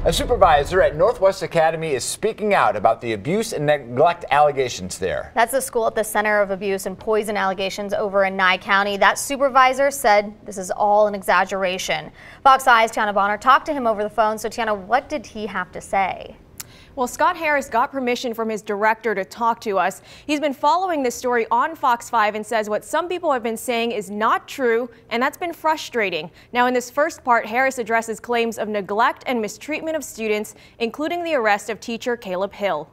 A supervisor at Northwest Academy is speaking out about the abuse and neglect allegations there. That's the school at the center of abuse and poison allegations over in Nye County. That supervisor said this is all an exaggeration. Fox 5's Tiana Bonner talked to him over the phone. So Tiana, what did he have to say? Well, Scott Harris got permission from his director to talk to us. He's been following this story on Fox 5 and says what some people have been saying is not true, and that's been frustrating. Now, in this first part, Harris addresses claims of neglect and mistreatment of students, including the arrest of teacher Caleb Hill.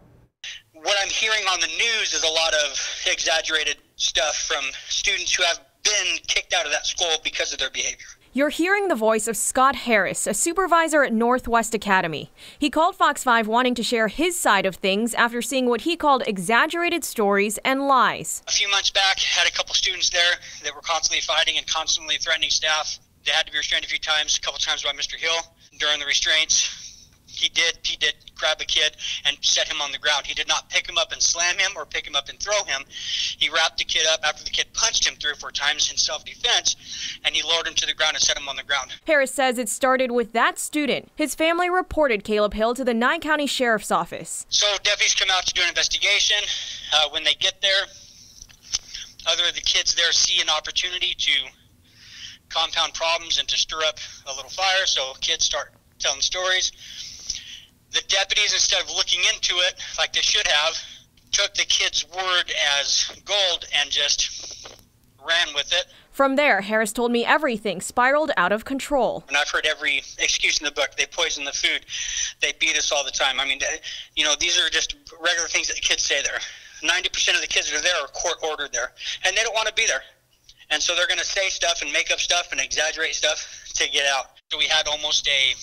What I'm hearing on the news is a lot of exaggerated stuff from students who have been kicked out of that school because of their behavior. You're hearing the voice of Scott Harris, a supervisor at Northwest Academy. He called Fox 5 wanting to share his side of things after seeing what he called exaggerated stories and lies. A few months back, had a couple students there that were constantly fighting and constantly threatening staff. They had to be restrained a few times, a couple times by Mr. Hill. During the restraints, he did grab a kid and set him on the ground. He did not pick him up and slam him or pick him up and throw him. He wrapped the kid up after the kid punched him 3 or 4 times in self-defense, and he lowered him to the ground and set him on the ground. Harris says it started with that student. His family reported Caleb Hill to the Nye County Sheriff's Office. So deputies come out to do an investigation. When they get there, other of the kids there see an opportunity to compound problems and to stir up a little fire, so kids start telling stories. The deputies, instead of looking into it like they should have, took the kid's word as gold and just ran with it. From there, Harris told me everything spiraled out of control. And I've heard every excuse in the book. They poison the food. They beat us all the time. I mean, you know, these are just regular things that the kids say there. 90% of the kids that are there are court-ordered there, and they don't want to be there. And so they're going to say stuff and make up stuff and exaggerate stuff to get out. So we had almost a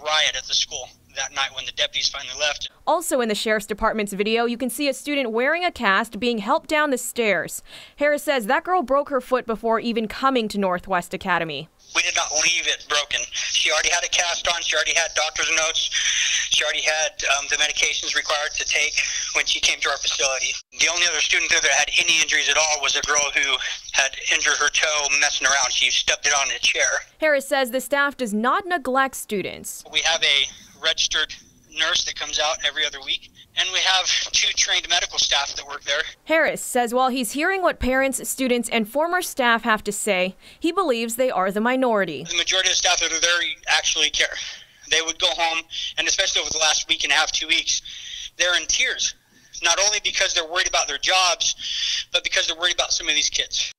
riot at the school that night when the deputies finally left. Also in the Sheriff's Department's video, you can see a student wearing a cast being helped down the stairs. Harris says that girl broke her foot before even coming to Northwest Academy. We did not leave it broken. She already had a cast on. She already had doctor's notes. She already had the medications required to take when she came to our facility. The only other student there that had any injuries at all was a girl who had injured her toe messing around. She stepped it on a chair. Harris says the staff does not neglect students. We have a registered nurse that comes out every other week, and we have 2 trained medical staff that work there. Harris says while he's hearing what parents, students, and former staff have to say, he believes they are the minority. The majority of the staff that are there actually care. They would go home, and especially over the last week and a half, 2 weeks, they're in tears. Not only because they're worried about their jobs, but because they're worried about some of these kids.